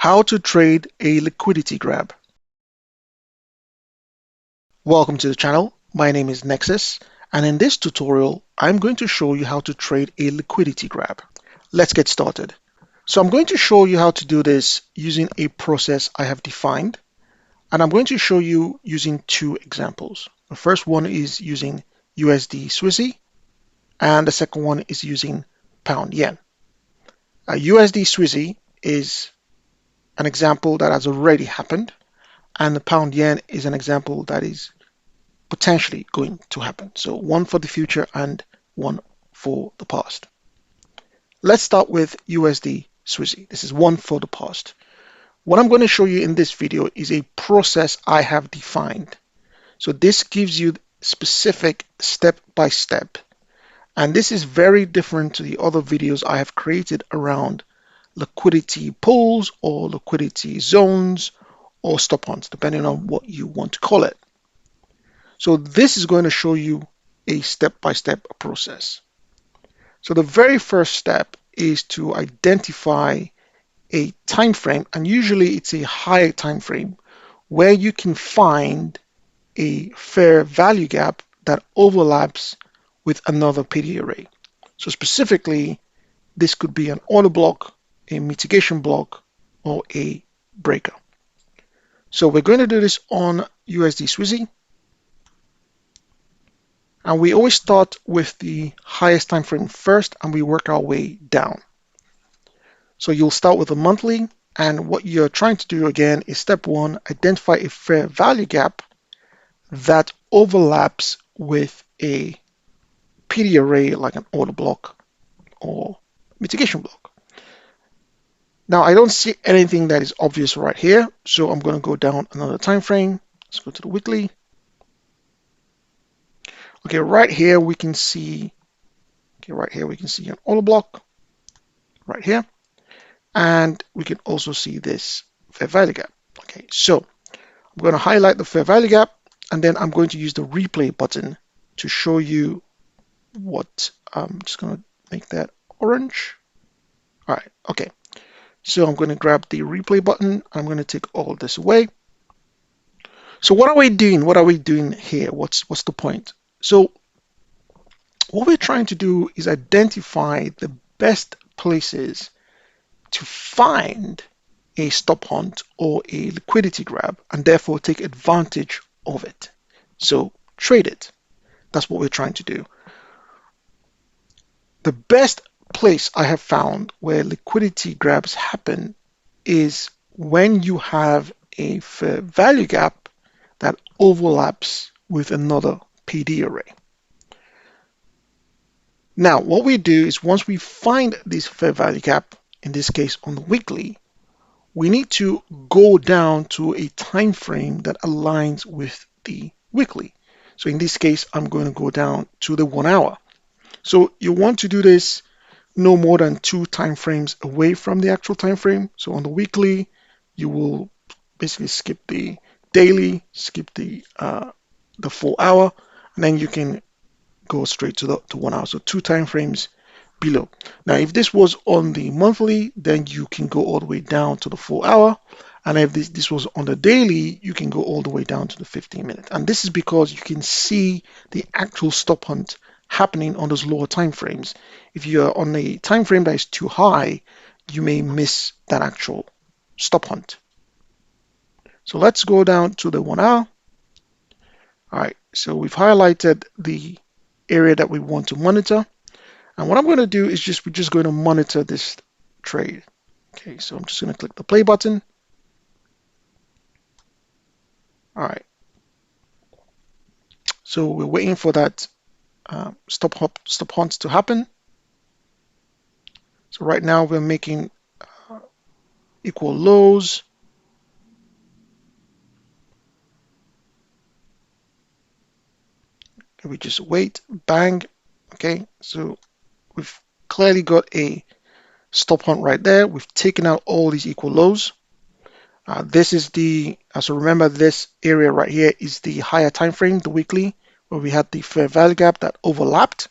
How to trade a liquidity grab. Welcome to the channel. My name is Nexus, and in this tutorial, I'm going to show you how to trade a liquidity grab. Let's get started. So I'm going to show you how to do this using a process I have defined, and I'm going to show you using two examples. The first one is using USD Swissy, and the second one is using pound yen. USD Swissy is an example that has already happened, and the pound yen is an example that is potentially going to happen. So one for the future and one for the past. Let's start with USD Swissy. This is one for the past. What I'm going to show you in this video is a process I have defined. So this gives you specific step by step. And this is very different to the other videos I have created around liquidity pools or liquidity zones or stop ons, depending on what you want to call it. So this is going to show you a step-by-step process. So the very first step is to identify a time frame, and usually it's a higher time frame where you can find a fair value gap that overlaps with another PD array. So specifically, this could be an order block, a mitigation block, or a breaker. So we're going to do this on USD Swissy. And we always start with the highest time frame first, and we work our way down. So you'll start with a monthly, and what you're trying to do again is step one, identify a fair value gap that overlaps with a PD array like an order block or mitigation block. Now I don't see anything that is obvious right here, so I'm going to go down another time frame. Let's go to the weekly. Okay, right here we can see an order block right here, and we can also see this fair value gap. Okay, so I'm going to highlight the fair value gap, and then I'm going to use the replay button to show you what. I'm just going to make that orange. All right, okay. So I'm going to grab the replay button. I'm going to take all this away. So what are we doing? What are we doing here? What's the point? So what we're trying to do is identify the best places to find a stop hunt or a liquidity grab and therefore take advantage of it. So trade it. That's what we're trying to do. The best place I have found where liquidity grabs happen is when you have a fair value gap that overlaps with another PD array. Now, what we do is once we find this fair value gap, in this case on the weekly, we need to go down to a time frame that aligns with the weekly. So in this case, I'm going to go down to the 1 hour. So you want to do this no more than 2 time frames away from the actual time frame. So on the weekly, you will basically skip the daily, skip the 4 hour, and then you can go straight to 1 hour. So 2 time frames below. Now, if this was on the monthly, then you can go all the way down to the 4 hour. And if this was on the daily, you can go all the way down to the 15-minute. And this is because you can see the actual stop hunt happening on those lower time frames. If you're on a time frame that is too high, you may miss that actual stop hunt. So let's go down to the 1 hour. All right, so we've highlighted the area that we want to monitor. And what I'm going to do is we're just going to monitor this trade. Okay, so I'm just going to click the play button. All right. So we're waiting for that stop hunt to happen. So right now we're making equal lows. Okay, we just wait, bang. Okay, so we've clearly got a stop hunt right there. We've taken out all these equal lows. This is so remember this area right here is the higher time frame, the weekly, where we had the fair value gap that overlapped.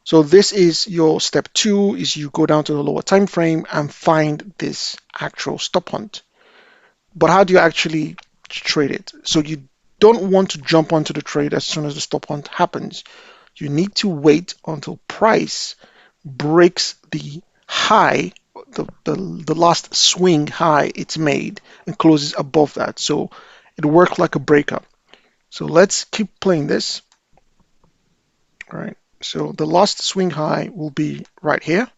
So this is your step two, is you go down to the lower time frame and find this actual stop hunt. But how do you actually trade it? So you don't want to jump onto the trade as soon as the stop hunt happens. You need to wait until price breaks the high, the last swing high it's made, and closes above that. So it works like a breaker. So let's keep playing this. All right. So the last swing high will be right here.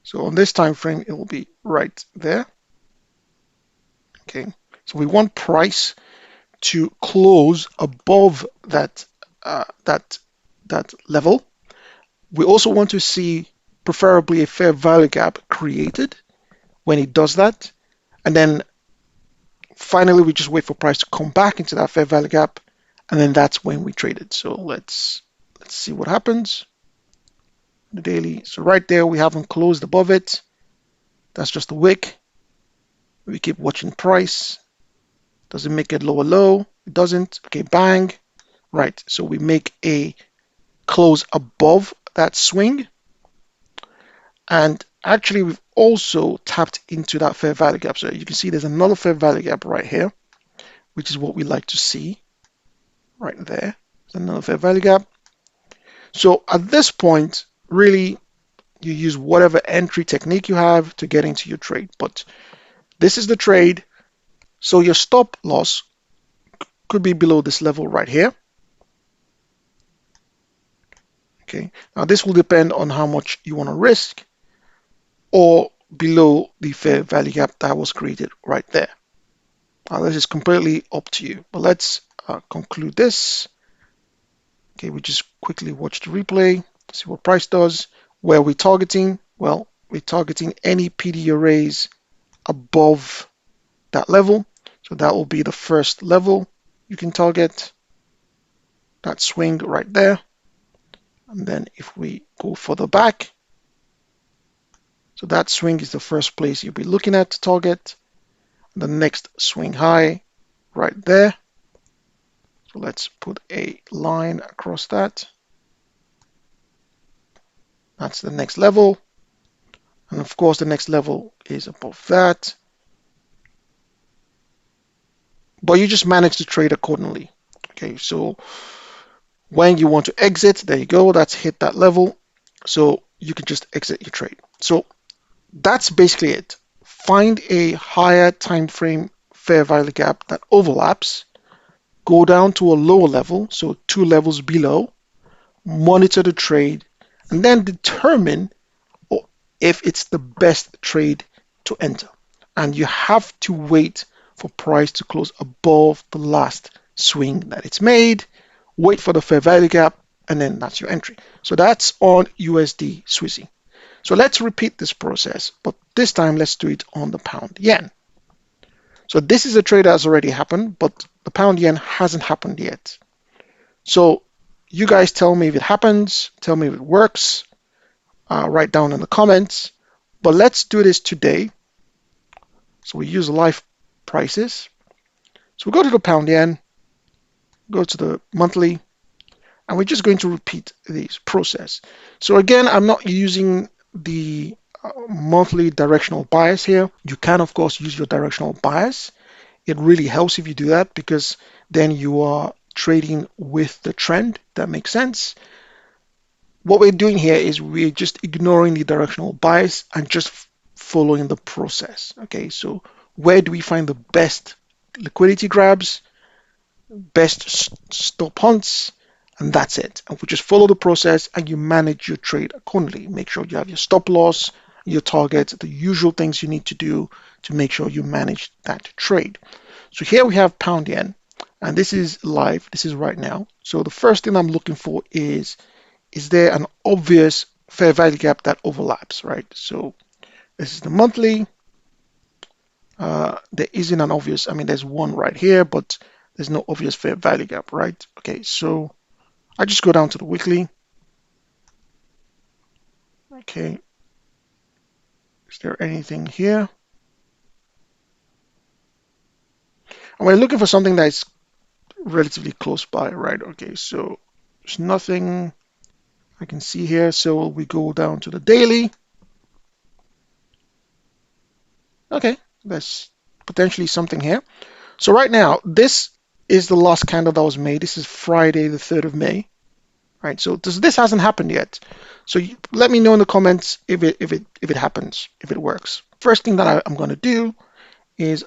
So on this time frame, it will be right there. Okay. So we want price to close above that level. We also want to see preferably a fair value gap created when it does that. And then finally, we just wait for price to come back into that fair value gap. And then that's when we trade it. So let's see what happens. The daily. So right there, we haven't closed above it. That's just a wick. We keep watching price. Does it make it lower low? It doesn't. Okay, bang. Right. So we make a close above that swing. And actually, we've also tapped into that fair value gap. So you can see there's another fair value gap right here, which is what we like to see right there. There's another fair value gap. So at this point, really, you use whatever entry technique you have to get into your trade. But this is the trade. So your stop loss could be below this level right here. Okay. Now this will depend on how much you want to risk, or below the fair value gap that was created right there. Now this is completely up to you. But let's conclude this. Okay, we just quickly watch the replay, see what price does. Where are we targeting? Well, we're targeting any PD arrays above that level. So that will be the first level you can target, that swing right there. And then if we go further back, so that swing is the first place you'll be looking at to target. The next swing high right there. So let's put a line across that. That's the next level. And of course, the next level is above that. But you just manage to trade accordingly. Okay, so when you want to exit, there you go, that's hit that level. So you can just exit your trade. So that's basically it. Find a higher time frame fair value gap that overlaps, go down to a lower level, so 2 levels below, monitor the trade, and then determine if it's the best trade to enter. And you have to wait for price to close above the last swing that it's made, wait for the fair value gap, and then that's your entry. So that's on USD Swissy. So let's repeat this process, but this time let's do it on the pound yen. So this is a trade that has already happened, but the pound yen hasn't happened yet. So you guys tell me if it happens, tell me if it works, write down in the comments. But let's do this today. So we use live prices. So we go to the pound yen, go to the monthly, and we're just going to repeat this process. So again, I'm not using the monthly directional bias here. You can, of course, use your directional bias. It really helps if you do that, because then you are trading with the trend. That makes sense. What we're doing here is we're just ignoring the directional bias and just following the process. Okay, so where do we find the best liquidity grabs, best stop hunts, and that's it. And we just follow the process and you manage your trade accordingly. Make sure you have your stop loss, your target, the usual things you need to do to make sure you manage that trade. So here we have pound yen, and this is live, this is right now. So the first thing I'm looking for is there an obvious fair value gap that overlaps, right? So this is the monthly. There isn't an obvious, I mean, there's one right here, but there's no obvious fair value gap, right? Okay, so I just go down to the weekly. Okay, is there anything here? And we're looking for something that's relatively close by, right? Okay, so there's nothing. I can see here. So we go down to the daily. Okay, there's potentially something here. So right now, this is the last candle that was made. This is Friday, the 3rd of May. Right, so this hasn't happened yet. So let me know in the comments if it happens, if it works. First thing that I'm going to do is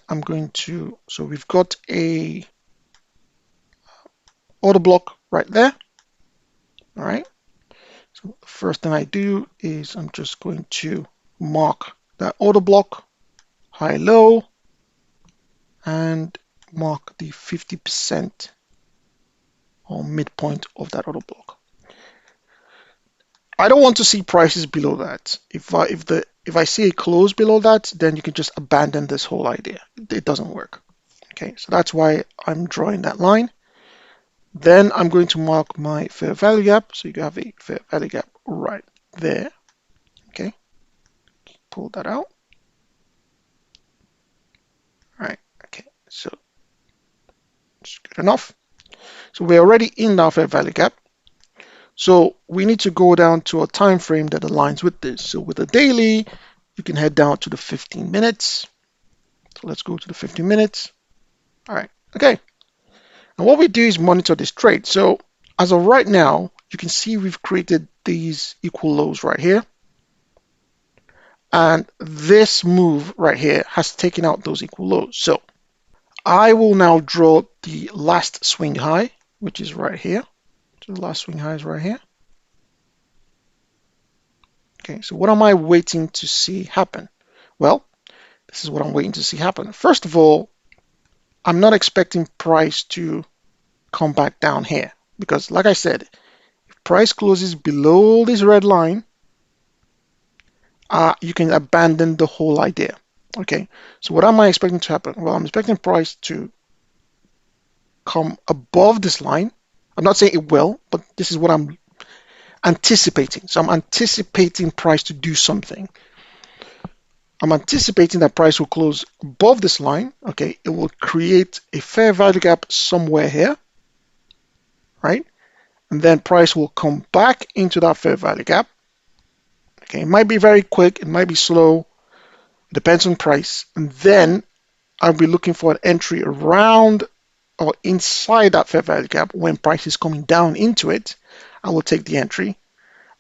so we've got a order block right there. All right. So the first thing I do is I'm just going to mark that order block, high, low, and mark the 50% or midpoint of that order block. I don't want to see prices below that. If I see a close below that, then you can just abandon this whole idea. It doesn't work. Okay, so that's why I'm drawing that line. Then I'm going to mark my fair value gap. So you have a fair value gap right there. Okay, pull that out. All right, okay, so it's good enough. So we're already in our fair value gap. So we need to go down to a time frame that aligns with this. So with a daily, you can head down to the 15 minutes. So let's go to the 15 minutes. All right, okay. And what we do is monitor this trade. So as of right now, you can see we've created these equal lows right here. And this move right here has taken out those equal lows. So I will now draw the last swing high, which is right here. So the last swing high is right here. Okay, so what am I waiting to see happen? Well, this is what I'm waiting to see happen. First of all, I'm not expecting price to come back down here because, like I said, if price closes below this red line, you can abandon the whole idea. Okay, so what am I expecting to happen? Well, I'm expecting price to come above this line. I'm not saying it will, but this is what I'm anticipating. So I'm anticipating price to do something. I'm anticipating that price will close above this line. Okay, it will create a fair value gap somewhere here, right? And then price will come back into that fair value gap. Okay, it might be very quick, it might be slow, it depends on price. And then I'll be looking for an entry around or inside that fair value gap. When price is coming down into it, I will take the entry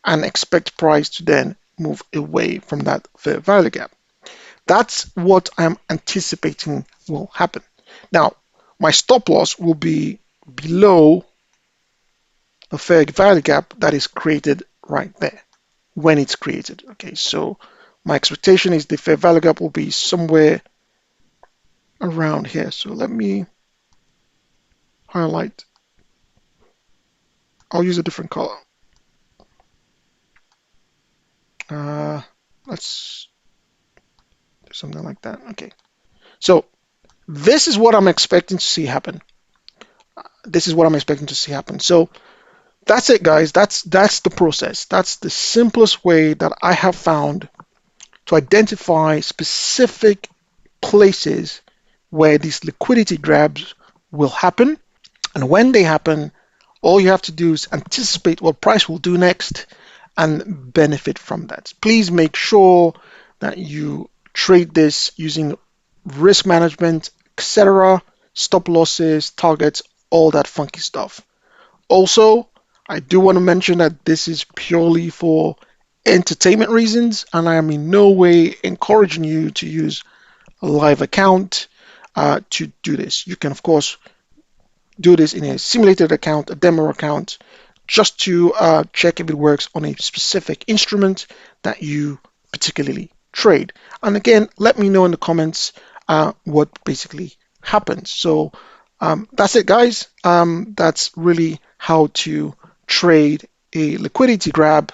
and expect price to then move away from that fair value gap. That's what I'm anticipating will happen. Now, my stop loss will be below the fair value gap that is created right there when it's created. Okay, so my expectation is the fair value gap will be somewhere around here. So let me highlight. I'll use a different color. Let's do something like that. Okay, so this is what I'm expecting to see happen. This is what I'm expecting to see happen. So that's it, guys. That's the process. That's the simplest way that I have found to identify specific places where these liquidity grabs will happen. And when they happen, all you have to do is anticipate what price will do next and benefit from that. Please make sure that you trade this using risk management, etc., stop losses, targets, all that funky stuff. Also, I do want to mention that this is purely for entertainment reasons, and I am in no way encouraging you to use a live account to do this. You can, of course, do this in a simulated account, a demo account, just to check if it works on a specific instrument that you particularly trade. And again, let me know in the comments what basically happens. So that's it, guys. That's really how to trade a liquidity grab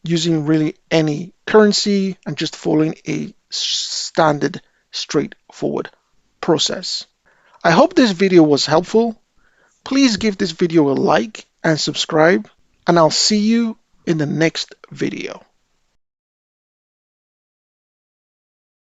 using really any currency and just following a standard straightforward process. I hope this video was helpful. Please give this video a like and subscribe, and I'll see you in the next video.